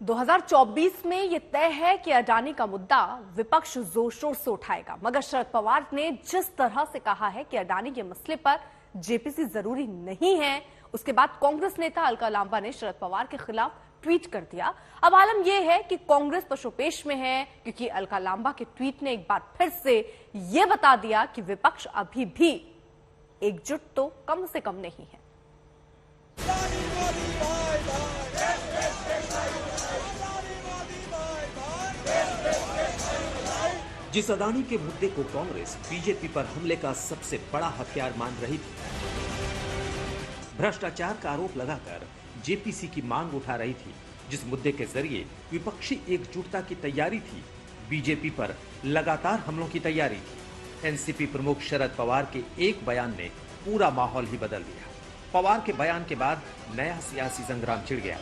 2024 में ये तय है कि अडानी का मुद्दा विपक्ष जोर शोर से उठाएगा, मगर शरद पवार ने जिस तरह से कहा है कि अडानी के मसले पर जेपीसी जरूरी नहीं है, उसके बाद कांग्रेस नेता अलका लांबा ने शरद पवार के खिलाफ ट्वीट कर दिया। अब आलम यह है कि कांग्रेस पशुपेश में है, क्योंकि अलका लांबा के ट्वीट ने एक बार फिर से यह बता दिया कि विपक्ष अभी भी एकजुट तो कम से कम नहीं है। जिस अडानी के मुद्दे को कांग्रेस बीजेपी पर हमले का सबसे बड़ा हथियार मान रही थी, भ्रष्टाचार का आरोप लगाकर जेपीसी की मांग उठा रही थी, जिस मुद्दे के जरिए विपक्षी एकजुटता की तैयारी थी, बीजेपी पर लगातार हमलों की तैयारी थी, एनसीपी प्रमुख शरद पवार के एक बयान ने पूरा माहौल ही बदल दिया। पवार के बयान के बाद नया सियासी संग्राम छिड़ गया।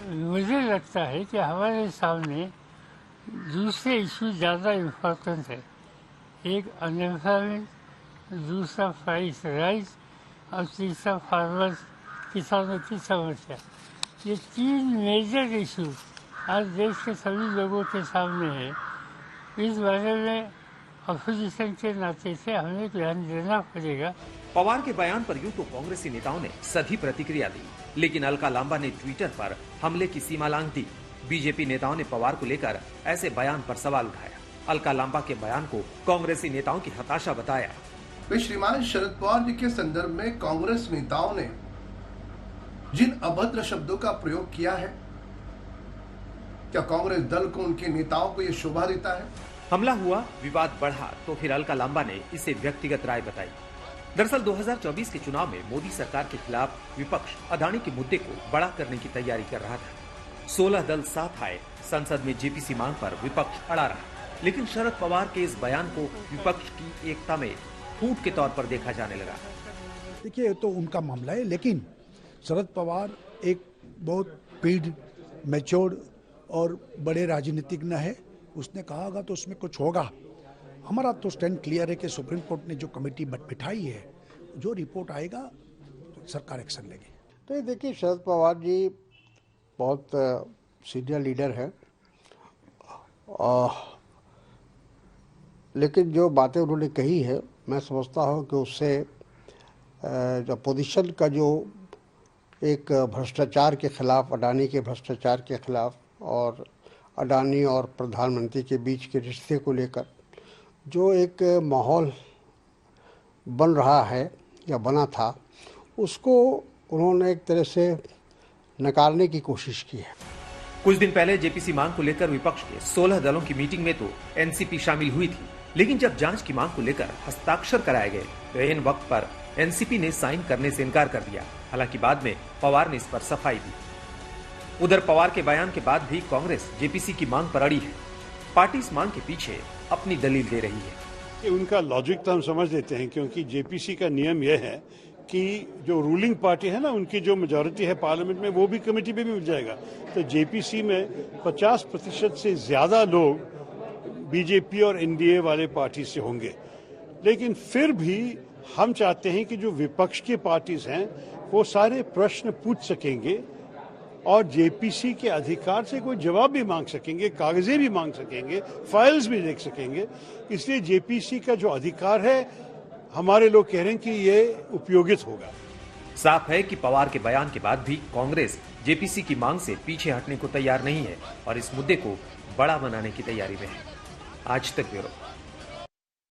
मुझे लगता है कि हमारे सामने दूसरे इशू ज़्यादा इम्पोर्टेंट है। एक अनएम्प्लॉयमेंट, दूसरा प्राइस राइज और तीसरा फार्मर्स किसानों की समस्या। ये तीन मेजर इशू आज देश के सभी लोगों के सामने है। इस बारे में अपोजिशन के नाते से हमें ध्यान देना पड़ेगा। पवार के बयान पर यूं तो कांग्रेसी नेताओं ने सधी प्रतिक्रिया दी, लेकिन अलका लांबा ने ट्विटर पर हमले की सीमा लांघ दी। बीजेपी नेताओं ने पवार को लेकर ऐसे बयान पर सवाल उठाया। अलका लांबा के बयान को कांग्रेसी नेताओं की हताशा बताया। श्रीमान शरद पवार जी के संदर्भ में कांग्रेस नेताओं ने जिन अभद्र शब्दों का प्रयोग किया है, क्या कांग्रेस दल को, उनके नेताओं को यह शोभा देता है? हमला हुआ, विवाद बढ़ा, तो फिर अलका लांबा ने इसे व्यक्तिगत राय बताई। दरअसल 2024 के चुनाव में मोदी सरकार के खिलाफ विपक्ष अडानी के मुद्दे को बड़ा करने की तैयारी कर रहा था। 16 दल साथ आए, संसद में जेपीसी मांग पर विपक्ष अड़ा रहा, लेकिन शरद पवार के इस बयान को विपक्ष की एकता में फूट के तौर पर देखा जाने लगा। देखिए, तो उनका मामला है, लेकिन शरद पवार एक बहुत पीढ़ मैच्योर्ड और बड़े राजनीतिज्ञ है। उसने कहा होगा तो उसमें कुछ होगा। हमारा तो स्टैंड क्लियर है कि सुप्रीम कोर्ट ने जो कमेटी बिठाई है, जो रिपोर्ट आएगा तो सरकार एक्शन लेगी। तो ये देखिए, शरद पवार जी बहुत सीनियर लीडर है, लेकिन जो बातें उन्होंने कही है, मैं समझता हूँ कि उससे जो अपोजिशन का जो एक भ्रष्टाचार के खिलाफ, अडानी के भ्रष्टाचार के खिलाफ और अडानी और प्रधानमंत्री के बीच के रिश्ते को लेकर जो एक माहौल बन रहा है या बना था, उसको उन्होंने एक तरह से नकारने की कोशिश की है। कुछ दिन पहले जेपीसी मांग को लेकर विपक्ष के 16 दलों की मीटिंग में तो एनसीपी शामिल हुई थी, लेकिन जब जांच की मांग को लेकर हस्ताक्षर कराए गए तो इन वक्त पर एनसीपी ने साइन करने से इनकार कर दिया। हालांकि बाद में पवार ने इस पर सफाई दी। उधर पवार के बयान के बाद भी कांग्रेस जेपीसी की मांग पर अड़ी है। पार्टी इस मांग के पीछे अपनी दलील दे रही है। उनका लॉजिक तो हम समझ लेते हैं, क्योंकि जेपीसी का नियम यह है कि जो रूलिंग पार्टी है ना, उनकी जो मेजॉरिटी है पार्लियामेंट में, वो भी कमेटी पे भी मिल जाएगा। तो जेपीसी में 50% से ज्यादा लोग बीजेपी और एनडीए वाले पार्टी से होंगे। लेकिन फिर भी हम चाहते हैं कि जो विपक्ष की पार्टीज हैं वो सारे प्रश्न पूछ सकेंगे और जेपीसी के अधिकार से कोई जवाब भी मांग सकेंगे, कागजें भी मांग सकेंगे, फाइल्स भी देख सकेंगे। इसलिए जेपीसी का जो अधिकार है, हमारे लोग कह रहे हैं कि ये उपयोगित होगा। साफ है कि पवार के बयान के बाद भी कांग्रेस जेपीसी की मांग से पीछे हटने को तैयार नहीं है और इस मुद्दे को बड़ा बनाने की तैयारी में है। आज तक ब्यूरो।